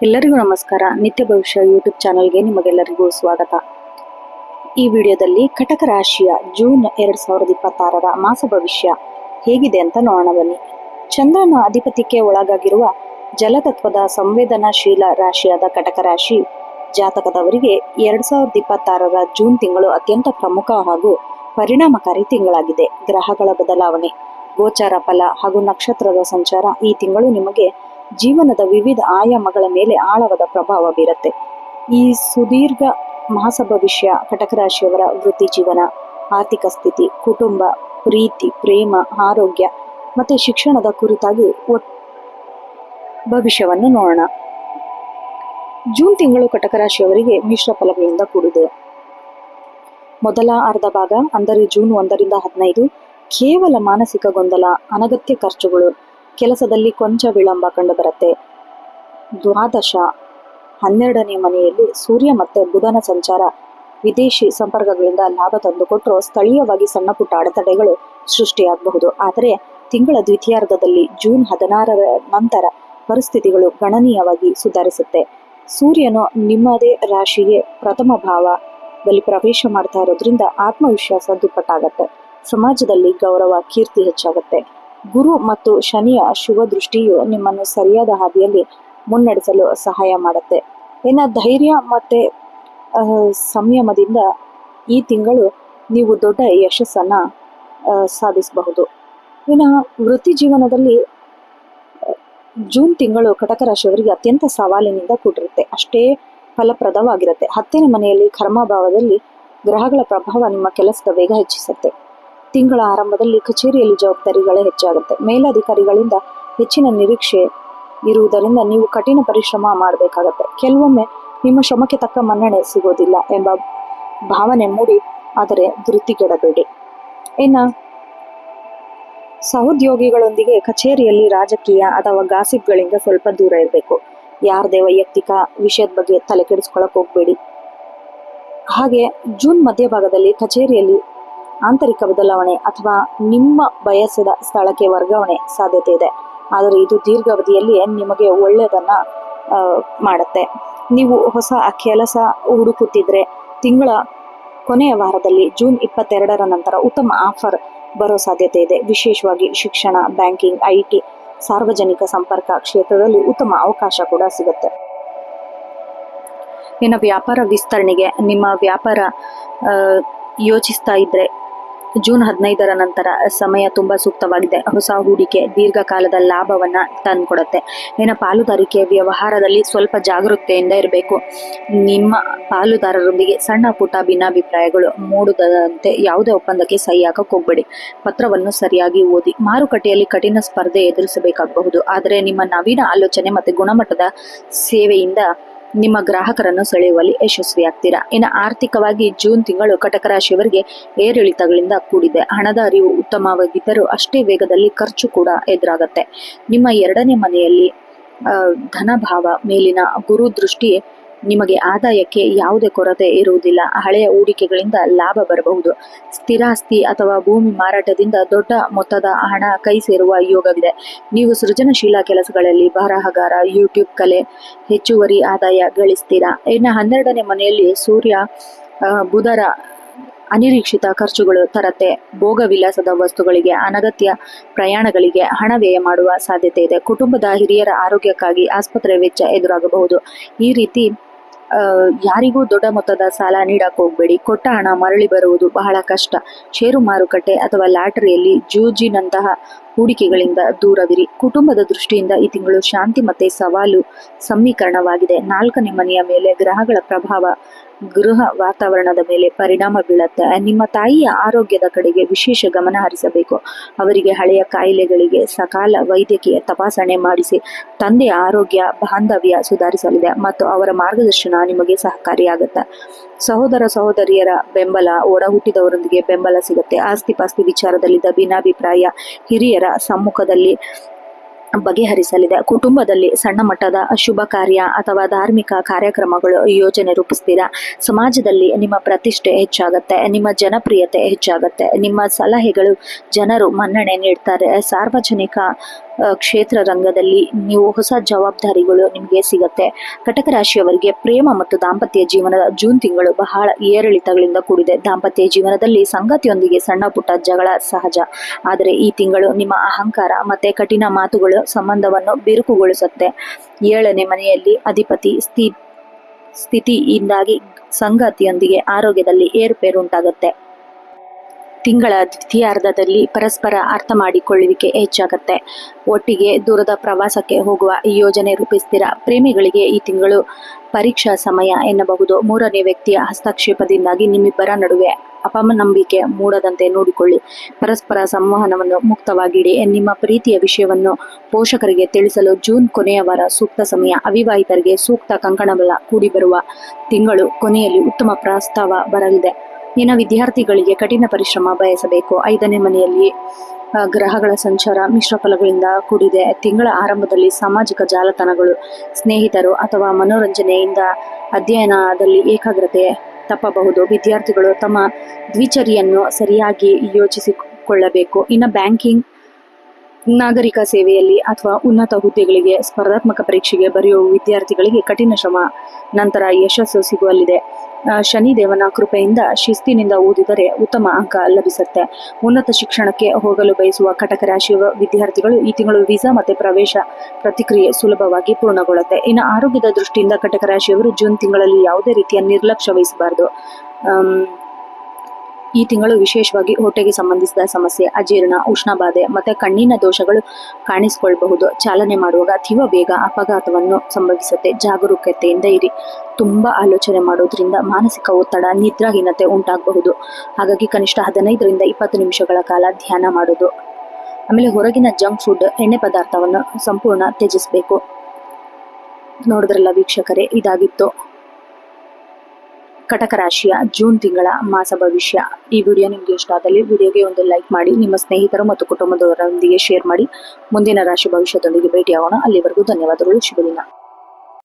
ಎಲ್ಲರಿಗೂ ನಮಸ್ಕಾರ. ನಿತ್ಯ ಭವಿಷ್ಯ ಯೂಟ್ಯೂಬ್ ಚಾನಲ್ಗೆ ನಿಮಗೆಲ್ಲರಿಗೂ ಸ್ವಾಗತ. ಈ ವಿಡಿಯೋದಲ್ಲಿ ಕಟಕ ರಾಶಿಯ ಜೂನ್ 2026ರ ಮಾಸ ಭವಿಷ್ಯ ಹೇಗಿದೆ ಅಂತ ನೋಡೋಣ ಬನ್ನಿ. ಚಂದ್ರನ ಅಧಿಪತ್ಯಕ್ಕೆ ಒಳಗಾಗಿರುವ ಜಲತತ್ವದ ಸಂವೇದನಾಶೀಲ ರಾಶಿಯಾದ ಕಟಕ ರಾಶಿ ಜಾತಕದವರಿಗೆ 2026ರ ಜೂನ್ ತಿಂಗಳು ಅತ್ಯಂತ ಪ್ರಮುಖ ಹಾಗೂ ಪರಿಣಾಮಕಾರಿ ತಿಂಗಳಾಗಿದೆ. ಗ್ರಹಗಳ ಬದಲಾವಣೆ, ಗೋಚಾರ ಫಲ ಹಾಗೂ ನಕ್ಷತ್ರದ ಸಂಚಾರ ಈ ತಿಂಗಳು ನಿಮಗೆ ಜೀವನದ ವಿವಿಧ ಆಯಾಮಗಳ ಮೇಲೆ ಆಳವಾದ ಪ್ರಭಾವ ಬೀರುತ್ತೆ. ಈ ಸುದೀರ್ಘ ಮಾಸ ಭವಿಷ್ಯ ಕಟಕ ರಾಶಿಯವರ ವೃತ್ತಿ ಜೀವನ, ಆರ್ಥಿಕ ಸ್ಥಿತಿ, ಕುಟುಂಬ, ಪ್ರೀತಿ, ಪ್ರೇಮ, ಆರೋಗ್ಯ ಮತ್ತೆ ಶಿಕ್ಷಣದ ಕುರಿತಾಗಿ ಭವಿಷ್ಯವನ್ನು ನೋಡೋಣ. ಜೂನ್ ತಿಂಗಳು ಕಟಕ ರಾಶಿಯವರಿಗೆ ಮಿಶ್ರ ಫಲಗಳಿಂದ ಕೂಡಿದೆ. ಮೊದಲ ಅರ್ಧ ಭಾಗ ಅಂದರೆ ಜೂನ್ 1ರಿಂದ 15 ಕೇವಲ ಮಾನಸಿಕ ಗೊಂದಲ, ಅನಗತ್ಯ ಖರ್ಚುಗಳು, ಕೆಲಸದಲ್ಲಿ ಕೊಂಚ ವಿಳಂಬ ಕಂಡುಬರುತ್ತೆ. ದ್ವಾದಶ 12ನೇ ಮನೆಯಲ್ಲಿ ಸೂರ್ಯ ಮತ್ತೆ ಬುಧನ ಸಂಚಾರ ವಿದೇಶಿ ಸಂಪರ್ಕಗಳಿಂದ ಲಾಭ ತಂದುಕೊಟ್ಟರೂ ಸ್ಥಳೀಯವಾಗಿ ಸಣ್ಣ ಪುಟ್ಟ ಅಡೆತಡೆಗಳು ಸೃಷ್ಟಿಯಾಗಬಹುದು. ಆದರೆ ತಿಂಗಳ ದ್ವಿತೀಯಾರ್ಧದಲ್ಲಿ ಜೂನ್ 16ರ ನಂತರ ಪರಿಸ್ಥಿತಿಗಳು ಗಣನೀಯವಾಗಿ ಸುಧಾರಿಸುತ್ತೆ. ಸೂರ್ಯನು ನಿಮ್ಮದೇ ರಾಶಿಗೆ ಪ್ರಥಮ ಭಾವದಲ್ಲಿ ಪ್ರವೇಶ ಮಾಡ್ತಾ ಇರೋದ್ರಿಂದ ಆತ್ಮವಿಶ್ವಾಸ ದುಪ್ಪಟ್ಟಾಗತ್ತೆ. ಸಮಾಜದಲ್ಲಿ ಗೌರವ, ಕೀರ್ತಿ ಹೆಚ್ಚಾಗತ್ತೆ. ಗುರು ಮತ್ತು ಶನಿಯ ಶುಭ ದೃಷ್ಟಿಯು ನಿಮ್ಮನ್ನು ಸರಿಯಾದ ಹಾದಿಯಲ್ಲಿ ಮುನ್ನಡೆಸಲು ಸಹಾಯ ಮಾಡುತ್ತೆ. ಇನ್ನು ಧೈರ್ಯ ಮತ್ತೆ ಸಂಯಮದಿಂದ ಈ ತಿಂಗಳು ನೀವು ದೊಡ್ಡ ಯಶಸ್ಸನ್ನ ಸಾಧಿಸಬಹುದು. ಇನ್ನು ವೃತ್ತಿ ಜೀವನದಲ್ಲಿ ಜೂನ್ ತಿಂಗಳು ಕಟಕ ರಾಶಿಯವರಿಗೆ ಅತ್ಯಂತ ಸವಾಲಿನಿಂದ ಕೂಡಿರುತ್ತೆ, ಅಷ್ಟೇ ಫಲಪ್ರದವಾಗಿರುತ್ತೆ. 10ನೇ ಮನೆಯಲ್ಲಿ ಕರ್ಮಭಾವದಲ್ಲಿ ಗ್ರಹಗಳ ಪ್ರಭಾವ ನಿಮ್ಮ ಕೆಲಸದ ವೇಗ ಹೆಚ್ಚಿಸುತ್ತೆ. ತಿಂಗಳ ಆರಂಭದಲ್ಲಿ ಕಚೇರಿಯಲ್ಲಿ ಜವಾಬ್ದಾರಿಗಳೇ ಹೆಚ್ಚಾಗುತ್ತೆ. ಮೇಲಧಿಕಾರಿಗಳಿಂದ ಹೆಚ್ಚಿನ ನಿರೀಕ್ಷೆ ಇರುವುದರಿಂದ ನೀವು ಕಠಿಣ ಪರಿಶ್ರಮ ಮಾಡಬೇಕಾಗತ್ತೆ. ಕೆಲವೊಮ್ಮೆ ನಿಮ್ಮ ಶ್ರಮಕ್ಕೆ ತಕ್ಕ ಮನ್ನಣೆ ಸಿಗೋದಿಲ್ಲ ಎಂಬ ಭಾವನೆ ಮೂಡಿ, ಆದರೆ ಧೃತಿಗೆಡಬೇಡಿ. ಇನ್ನು ಸಹೋದ್ಯೋಗಿಗಳೊಂದಿಗೆ ಕಚೇರಿಯಲ್ಲಿ ರಾಜಕೀಯ ಅಥವಾ ಗಾಸಿಪ್ಗಳಿಂದ ಸ್ವಲ್ಪ ದೂರ ಇರಬೇಕು. ಯಾರದೇ ವೈಯಕ್ತಿಕ ವಿಷಯದ ಬಗ್ಗೆ ತಲೆ ಕೆಡಿಸ್ಕೊಳಕ್ ಹೋಗ್ಬೇಡಿ. ಹಾಗೆ ಜೂನ್ ಮಧ್ಯಭಾಗದಲ್ಲಿ ಕಚೇರಿಯಲ್ಲಿ ಆಂತರಿಕ ಬದಲಾವಣೆ ಅಥವಾ ನಿಮ್ಮ ಬಯಸಿದ ಸ್ಥಳಕ್ಕೆ ವರ್ಗಾವಣೆ ಸಾಧ್ಯತೆ ಇದೆ. ಆದರೆ ಇದು ದೀರ್ಘಾವಧಿಯಲ್ಲಿ ನಿಮಗೆ ಒಳ್ಳೆಯದನ್ನ ಮಾಡುತ್ತೆ. ನೀವು ಹೊಸ ಕೆಲಸ ಹುಡುಕುತ್ತಿದ್ರೆ ತಿಂಗಳ ಕೊನೆಯ ವಾರದಲ್ಲಿ ಜೂನ್ 22ರ ನಂತರ ಉತ್ತಮ ಆಫರ್ ಬರೋ ಸಾಧ್ಯತೆ ಇದೆ. ವಿಶೇಷವಾಗಿ ಶಿಕ್ಷಣ, ಬ್ಯಾಂಕಿಂಗ್, IT, ಸಾರ್ವಜನಿಕ ಸಂಪರ್ಕ ಕ್ಷೇತ್ರದಲ್ಲಿ ಉತ್ತಮ ಅವಕಾಶ ಕೂಡ ಸಿಗುತ್ತೆ. ಇನ್ನು ವ್ಯಾಪಾರ ವಿಸ್ತರಣೆಗೆ ನಿಮ್ಮ ವ್ಯಾಪಾರ ಯೋಚಿಸ್ತಾ ಇದ್ರೆ ಜೂನ್ 15ರ ನಂತರ ಸಮಯ ತುಂಬಾ ಸೂಕ್ತವಾಗಿದೆ. ಹೊಸ ಹೂಡಿಕೆ ದೀರ್ಘಕಾಲದ ಲಾಭವನ್ನ ತಂದುಕೊಡುತ್ತೆ. ಇನ್ನು ಪಾಲುದಾರಿಕೆ ವ್ಯವಹಾರದಲ್ಲಿ ಸ್ವಲ್ಪ ಜಾಗರೂಕತೆಯಿಂದ ಇರಬೇಕು. ನಿಮ್ಮ ಪಾಲುದಾರರೊಂದಿಗೆ ಸಣ್ಣ ಪುಟ್ಟ ಭಿನ್ನಾಭಿಪ್ರಾಯಗಳು ಮೂಡದಂತೆ ಯಾವುದೇ ಒಪ್ಪಂದಕ್ಕೆ ಸಹಿ ಹಾಕಕ್ಕೆ ಹೋಗ್ಬೇಡಿ. ಪತ್ರವನ್ನು ಸರಿಯಾಗಿ ಓದಿ. ಮಾರುಕಟ್ಟೆಯಲ್ಲಿ ಕಠಿಣ ಸ್ಪರ್ಧೆ ಎದುರಿಸಬೇಕಾಗಬಹುದು, ಆದರೆ ನಿಮ್ಮ ನವೀನ ಆಲೋಚನೆ ಮತ್ತು ಗುಣಮಟ್ಟದ ಸೇವೆಯಿಂದ ನಿಮ್ಮ ಗ್ರಾಹಕರನ್ನು ಸೆಳೆಯುವಲ್ಲಿ ಯಶಸ್ವಿಯಾಗ್ತೀರಾ. ಇನ್ನು ಆರ್ಥಿಕವಾಗಿ ಜೂನ್ ತಿಂಗಳು ಕಟಕ ರಾಶಿಯವರಿಗೆ ಏರಿಳಿತಗಳಿಂದ ಕೂಡಿದೆ. ಹಣದ ಅರಿವು ಉತ್ತಮವಾಗಿದ್ದರೂ ಅಷ್ಟೇ ವೇಗದಲ್ಲಿ ಖರ್ಚು ಕೂಡ ಎದುರಾಗತ್ತೆ. ನಿಮ್ಮ 2ನೇ ಮನೆಯಲ್ಲಿ ಧನಭಾವ ಮೇಲಿನ ಗುರು ದೃಷ್ಟಿ ನಿಮಗೆ ಆದಾಯಕ್ಕೆ ಯಾವುದೇ ಕೊರತೆ ಇರುವುದಿಲ್ಲ. ಹಳೆಯ ಹೂಡಿಕೆಗಳಿಂದ ಲಾಭ ಬರಬಹುದು. ಸ್ಥಿರಾಸ್ತಿ ಅಥವಾ ಭೂಮಿ ಮಾರಾಟದಿಂದ ದೊಡ್ಡ ಮೊತ್ತದ ಹಣ ಕೈ ಸೇರುವ ಯೋಗವಿದೆ. ನೀವು ಸೃಜನಶೀಲ ಕೆಲಸಗಳಲ್ಲಿ ಬರಹಗಾರ, ಯೂಟ್ಯೂಬ್ ಕಲೆ ಹೆಚ್ಚುವರಿ ಆದಾಯ ಗಳಿಸ್ತೀರಾ. ಇನ್ನು 12ನೇ ಮನೆಯಲ್ಲಿ ಸೂರ್ಯ ಬುಧರ ಅನಿರೀಕ್ಷಿತ ಖರ್ಚುಗಳು ತರತ್ತೆ. ಭೋಗ ವಿಲಾಸದ ವಸ್ತುಗಳಿಗೆ, ಅನಗತ್ಯ ಪ್ರಯಾಣಗಳಿಗೆ ಹಣ ವ್ಯಯ ಮಾಡುವ ಸಾಧ್ಯತೆ ಇದೆ. ಕುಟುಂಬದ ಹಿರಿಯರ ಆರೋಗ್ಯಕ್ಕಾಗಿ ಆಸ್ಪತ್ರೆ ವೆಚ್ಚ ಎದುರಾಗಬಹುದು. ಈ ರೀತಿ ಯಾರಿಗೂ ದೊಡ್ಡ ಮೊತ್ತದ ಸಾಲ ನೀಡಕ್ಕೆ ಹೋಗ್ಬೇಡಿ. ಕೊಟ್ಟ ಹಣ ಮರಳಿ ಬರುವುದು ಬಹಳ ಕಷ್ಟ. ಷೇರು ಮಾರುಕಟ್ಟೆ ಅಥವಾ ಲಾಟರಿಯಲ್ಲಿ ಜೂಜಿನಂತಹ ಹೂಡಿಕೆಗಳಿಂದ ದೂರವಿರಿ. ಕುಟುಂಬದ ದೃಷ್ಟಿಯಿಂದ ಈ ತಿಂಗಳು ಶಾಂತಿ ಮತ್ತೆ ಸವಾಲು ಸಮೀಕರಣವಾಗಿದೆ. 4ನೇ ಮನೆಯ ಮೇಲೆ ಗ್ರಹಗಳ ಪ್ರಭಾವ ಗೃಹ ವಾತಾವರಣದ ಮೇಲೆ ಪರಿಣಾಮ ಬೀಳುತ್ತೆ. ನಿಮ್ಮ ತಾಯಿಯ ಆರೋಗ್ಯದ ಕಡೆಗೆ ವಿಶೇಷ ಗಮನ ಹರಿಸಬೇಕು. ಅವರಿಗೆ ಹಳೆಯ ಕಾಯಿಲೆಗಳಿಗೆ ಸಕಾಲ ವೈದ್ಯಕೀಯ ತಪಾಸಣೆ ಮಾಡಿಸಿ. ತಂದೆಯ ಆರೋಗ್ಯ ಬಾಂಧವ್ಯ ಸುಧಾರಿಸಲಿದೆ ಮತ್ತು ಅವರ ಮಾರ್ಗದರ್ಶನ ನಿಮಗೆ ಸಹಕಾರಿಯಾಗುತ್ತೆ. ಸಹೋದರ ಸಹೋದರಿಯರ ಬೆಂಬಲ, ಒಡ ಹುಟ್ಟಿದವರೊಂದಿಗೆ ಬೆಂಬಲ ಸಿಗುತ್ತೆ. ಆಸ್ತಿ ಪಾಸ್ತಿ ವಿಚಾರದಲ್ಲಿದ್ದ ಭಿನ್ನಾಭಿಪ್ರಾಯ ಹಿರಿಯರ ಸಮ್ಮುಖದಲ್ಲಿ ಬಗೆಹರಿಸಲಿದೆ. ಕುಟುಂಬದಲ್ಲಿ ಸಣ್ಣ ಮಟ್ಟದ ಶುಭ ಕಾರ್ಯ ಅಥವಾ ಧಾರ್ಮಿಕ ಕಾರ್ಯಕ್ರಮಗಳು ಯೋಜನೆ ರೂಪಿಸ್ತೀರಾ. ಸಮಾಜದಲ್ಲಿ ನಿಮ್ಮ ಪ್ರತಿಷ್ಠೆ ಹೆಚ್ಚಾಗತ್ತೆ, ನಿಮ್ಮ ಜನಪ್ರಿಯತೆ ಹೆಚ್ಚಾಗತ್ತೆ, ನಿಮ್ಮ ಸಲಹೆಗಳು ಜನರು ಮನ್ನಣೆ ನೀಡ್ತಾರೆ. ಸಾರ್ವಜನಿಕ ಕ್ಷೇತ್ರ ರಂಗದಲ್ಲಿ ನೀವು ಹೊಸ ಜವಾಬ್ದಾರಿಗಳು ನಿಮಗೆ ಸಿಗತ್ತೆ. ಕಟಕ ರಾಶಿಯವರಿಗೆ ಪ್ರೇಮ ಮತ್ತು ದಾಂಪತ್ಯ ಜೀವನದ ಜೂನ್ ತಿಂಗಳು ಬಹಳ ಏರಿಳಿತಗಳಿಂದ ಕೂಡಿದೆ. ದಾಂಪತ್ಯ ಜೀವನದಲ್ಲಿ ಸಂಗಾತಿಯೊಂದಿಗೆ ಸಣ್ಣ ಪುಟ್ಟ ಜಗಳ ಸಹಜ. ಆದರೆ ಈ ತಿಂಗಳು ನಿಮ್ಮ ಅಹಂಕಾರ ಮತ್ತೆ ಕಠಿಣ ಮಾತುಗಳು ಸಂಬಂಧವನ್ನು ಬಿರುಕುಗೊಳಿಸುತ್ತೆ. 7ನೇ ಮನೆಯಲ್ಲಿ ಅಧಿಪತಿ ಸ್ಥಿತಿಯಿಂದಾಗಿ ಸಂಗಾತಿಯೊಂದಿಗೆ ಆರೋಗ್ಯದಲ್ಲಿ ಏರುಪೇರು ಉಂಟಾಗುತ್ತೆ. ತಿಂಗಳ ದ್ವಿತೀಯಾರ್ಧದಲ್ಲಿ ಪರಸ್ಪರ ಅರ್ಥ ಮಾಡಿಕೊಳ್ಳುವಿಕೆ ಹೆಚ್ಚಾಗತ್ತೆ. ಒಟ್ಟಿಗೆ ದೂರದ ಪ್ರವಾಸಕ್ಕೆ ಹೋಗುವ ಯೋಜನೆ ರೂಪಿಸ್ತೀರಾ. ಪ್ರೇಮಿಗಳಿಗೆ ಈ ತಿಂಗಳು ಪರೀಕ್ಷಾ ಸಮಯ ಎನ್ನಬಹುದು. 3ನೇ ವ್ಯಕ್ತಿಯ ಹಸ್ತಕ್ಷೇಪದಿಂದಾಗಿ ನಿಮ್ಮಿಬ್ಬರ ನಡುವೆ ಅಪನಂಬಿಕೆ ಮೂಡದಂತೆ ನೋಡಿಕೊಳ್ಳಿ. ಪರಸ್ಪರ ಸಂವಹನವನ್ನು ಮುಕ್ತವಾಗಿಡಿ. ನಿಮ್ಮ ಪ್ರೀತಿಯ ವಿಷಯವನ್ನು ಪೋಷಕರಿಗೆ ತಿಳಿಸಲು ಜೂನ್ ಕೊನೆಯ ವಾರ ಸೂಕ್ತ ಸಮಯ. ಅವಿವಾಹಿತರಿಗೆ ಸೂಕ್ತ ಕಂಕಣಬಲ ಕೂಡಿ ಬರುವ ತಿಂಗಳು ಕೊನೆಯಲ್ಲಿ ಉತ್ತಮ ಪ್ರಸ್ತಾವ ಬರಲಿದೆ. ಇನ್ನು ವಿದ್ಯಾರ್ಥಿಗಳಿಗೆ ಕಠಿಣ ಪರಿಶ್ರಮ ಬಯಸಬೇಕು. 5ನೇ ಮನೆಯಲ್ಲಿ ಗ್ರಹಗಳ ಸಂಚಾರ ಮಿಶ್ರ ಫಲಗಳಿಂದ ಕೂಡಿದೆ. ತಿಂಗಳ ಆರಂಭದಲ್ಲಿ ಸಾಮಾಜಿಕ ಜಾಲತಾಣಗಳು, ಸ್ನೇಹಿತರು ಅಥವಾ ಮನೋರಂಜನೆಯಿಂದ ಅಧ್ಯಯನದಲ್ಲಿ ಏಕಾಗ್ರತೆ ತಪ್ಪಬಹುದು. ವಿದ್ಯಾರ್ಥಿಗಳು ತಮ್ಮ ದ್ವಿಚರಿಯನ್ನು ಸರಿಯಾಗಿ ಯೋಚಿಸಿಕೊಳ್ಳಬೇಕು. ಇನ್ನು ಬ್ಯಾಂಕಿಂಗ್, ನಾಗರಿಕ ಸೇವೆಯಲ್ಲಿ ಅಥವಾ ಉನ್ನತ ಹುದ್ದೆಗಳಿಗೆ ಸ್ಪರ್ಧಾತ್ಮಕ ಪರೀಕ್ಷೆಗೆ ಬರೆಯುವ ವಿದ್ಯಾರ್ಥಿಗಳಿಗೆ ಕಠಿಣ ಶ್ರಮ ನಂತರ ಯಶಸ್ಸು ಸಿಗುವಲ್ಲಿದೆ. ಶನಿದೇವನ ಕೃಪೆಯಿಂದ ಶಿಸ್ತಿನಿಂದ ಓದಿದರೆ ಉತ್ತಮ ಅಂಕ ಲಭಿಸುತ್ತೆ. ಉನ್ನತ ಶಿಕ್ಷಣಕ್ಕೆ ಹೋಗಲು ಬಯಸುವ ಕಟಕ ರಾಶಿಯ ವಿದ್ಯಾರ್ಥಿಗಳು ಈ ತಿಂಗಳು ವೀಸಾ ಮತ್ತೆ ಪ್ರವೇಶ ಪ್ರತಿಕ್ರಿಯೆ ಸುಲಭವಾಗಿ ಪೂರ್ಣಗೊಳ್ಳುತ್ತೆ. ಇನ್ನು ಆರೋಗ್ಯದ ದೃಷ್ಟಿಯಿಂದ ಕಟಕ ರಾಶಿಯವರು ಜೂನ್ ತಿಂಗಳಲ್ಲಿ ಯಾವುದೇ ರೀತಿಯ ನಿರ್ಲಕ್ಷ್ಯ ವಹಿಸಬಾರದು. ಈ ತಿಂಗಳು ವಿಶೇಷವಾಗಿ ಹೊಟ್ಟೆಗೆ ಸಂಬಂಧಿಸಿದ ಸಮಸ್ಯೆ, ಅಜೀರ್ಣ, ಉಷ್ಣಬಾಧೆ ಮತ್ತೆ ಕಣ್ಣಿನ ದೋಷಗಳು ಕಾಣಿಸಿಕೊಳ್ಳಬಹುದು. ಚಾಲನೆ ಮಾಡುವಾಗ ಅತೀವ ವೇಗ ಅಪಘಾತವನ್ನು ಸಂಭವಿಸುತ್ತೆ. ಜಾಗರೂಕತೆಯಿಂದ ಇರಿ. ತುಂಬಾ ಆಲೋಚನೆ ಮಾಡೋದ್ರಿಂದ ಮಾನಸಿಕ ಒತ್ತಡ, ನಿದ್ರಾಹೀನತೆ ಉಂಟಾಗಬಹುದು. ಹಾಗಾಗಿ ಕನಿಷ್ಠ 15ರಿಂದ 20 ನಿಮಿಷಗಳ ಕಾಲ ಧ್ಯಾನ ಮಾಡೋದು. ಆಮೇಲೆ ಹೊರಗಿನ ಜಂಕ್ ಫುಡ್, ಎಣ್ಣೆ ಪದಾರ್ಥವನ್ನು ಸಂಪೂರ್ಣ ತ್ಯಜಿಸಬೇಕು. ನೋಡಿದ್ರಲ್ಲ ವೀಕ್ಷಕರೇ, ಇದಾಗಿತ್ತು ಕಟಕ ರಾಶಿಯ ಜೂನ್ ತಿಂಗಳ ಮಾಸ ಭವಿಷ್ಯ. ಈ ವಿಡಿಯೋ ನಿಮಗೆ ಇಷ್ಟ ಆದಲ್ಲಿ ವಿಡಿಯೋಗೆ ಒಂದು ಲೈಕ್ ಮಾಡಿ, ನಿಮ್ಮ ಸ್ನೇಹಿತರು ಮತ್ತು ಕುಟುಂಬದವರೊಂದಿಗೆ ಶೇರ್ ಮಾಡಿ. ಮುಂದಿನ ರಾಶಿ ಭವಿಷ್ಯದೊಂದಿಗೆ ಭೇಟಿಯಾಗೋಣ. ಅಲ್ಲಿವರೆಗೂ ಧನ್ಯವಾದಗಳು. ಶುಭ ದಿನ.